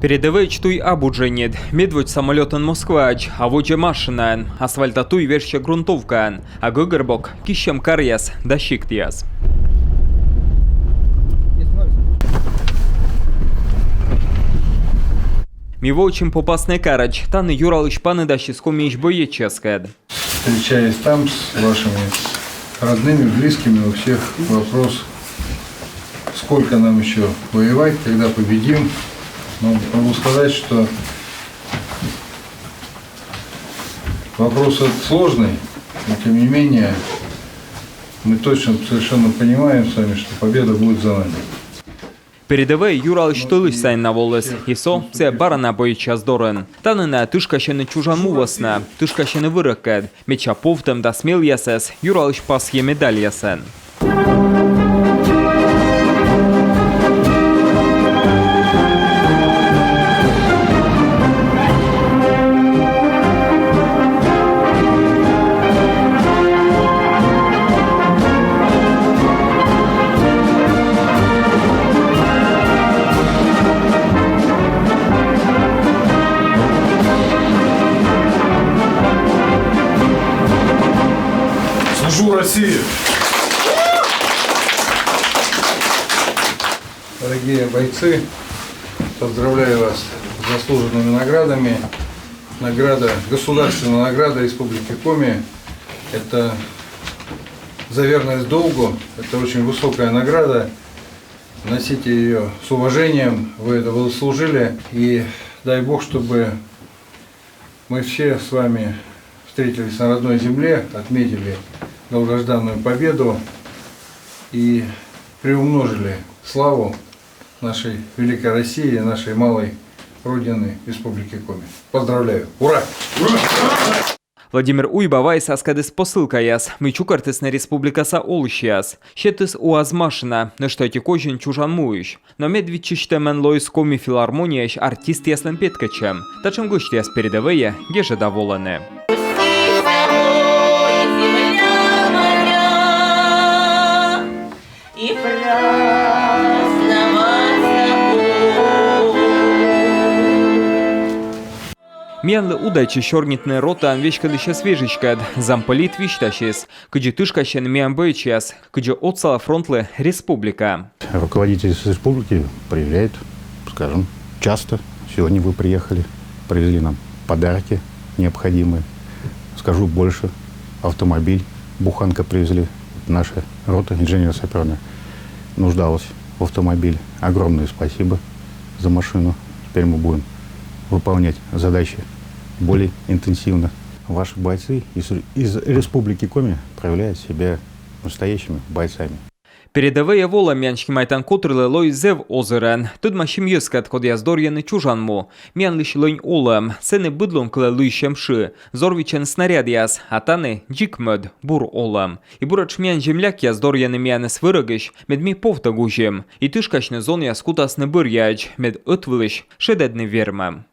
Передовий чтуй абудженет, медведь самолетен Москвач, а воже машинан, асфальтатуй верще грунтовкан, а гыгырбок кищем карьяс да щиктияс. Миво очень попасный карач, таны Юралыч паны да щискомич боеческед. Встречаясь там с вашими родными, близкими, у всех вопрос, сколько нам еще воевать, когда победим. Но могу сказать, что вопрос этот сложный, но тем не менее мы точно совершенно понимаем с вами, что победа будет за нами. Передовий Юралыч толыш сайн наволес, ісо це барана боїчас дорен. Танина тишка ще не чужан мувасна, тишка ще не виракед, меча повтем да сміл ясес, Юралыч пас є медаль ясен. Служу России! Дорогие бойцы, поздравляю вас с заслуженными наградами. Государственная награда Республики Коми – это за верность долгу, это очень высокая награда. Носите ее с уважением, вы этого заслужили. И дай Бог, чтобы мы все с вами встретились на родной земле, отметили долгожданную победу и приумножили славу нашей великой России, нашей малой родины Республики Коми. Поздравляю! Ура! Владимир Уйбавайс аскадис посылка яс, мычукартыс на республикаса олщияс. Щетыс уазмашина, на что эти кожин чужан муиш. Но медведчиштемен лоис Коми филармонияш артист ясным петкачем. Тачем гущ яс передовые, еже доволены. Мянлы удачи шорнитная рота анвечка дыша свежечкад, замполит виштащис, кыджи тышкащен мян бойчас, кыджи отцала фронтлы республика. Руководитель республики приезжает, скажем, часто. Сегодня вы приехали, привезли нам подарки необходимые. Скажу больше, автомобиль, буханка привезли. Наша рота инженерно-саперная нуждалась в автомобиле. Огромное спасибо за машину. Теперь мы будем выполнять задачи более интенсивно. Ваши бойцы из Республики Коми проявляют себя настоящими бойцами. Передовые вола мяншки майтан котрылы лой зев озерен. Тут машим ескат код яздорьяны чужанму. Мян лиш лойн олам, сены быдлом кле лыщем ши. Зорвичен снаряд яс, а таны джикмöd бур олам. И бурач мян земляк яздорьяны мянес вырыгыш, медми повта гужем. И тышкашны зон яскутасны быр яч, мед отвылыш, шедедны вермам.